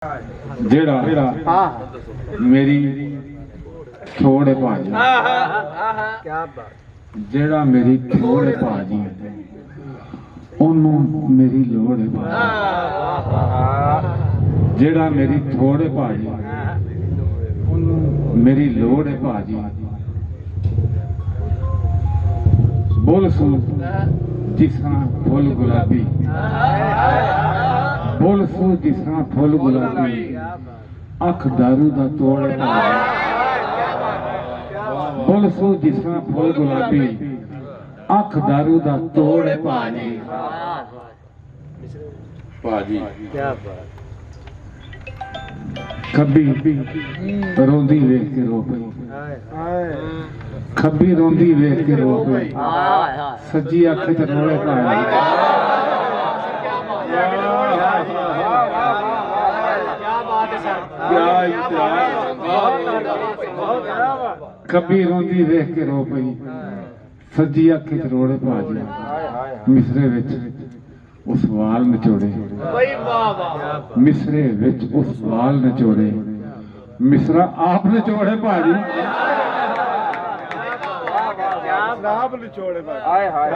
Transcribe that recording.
जेड़ा मेरी थोड़े भाजी जेड़ा मेरी थोड़े भाजी ओनू मेरी लोड़ है जेड़ा मेरी थोड़े भाजी ओनू मेरी लोड़ है भाजी बोल सू जिस तरह फुल गुलाबी बोल सू जिस तरह फुल गुलाबी अख दारू दा तोड़ बोल सू जिस तरह फुल गुलाबी अख दारू दा तोड़ भाजी भाजी खब्बी रोंदी वेख के रो पई खब्बी रोंदी वेख के रो पई सज्जी अख च रोले पाए खब्बी रोंदी वेख के रो पई सज्जी अख च रोले भाजी मिसरे विच उस वाल निचोड़े मिसरे विच उस वाल निचोड़े मिसरा आप निचोड़े भाजी।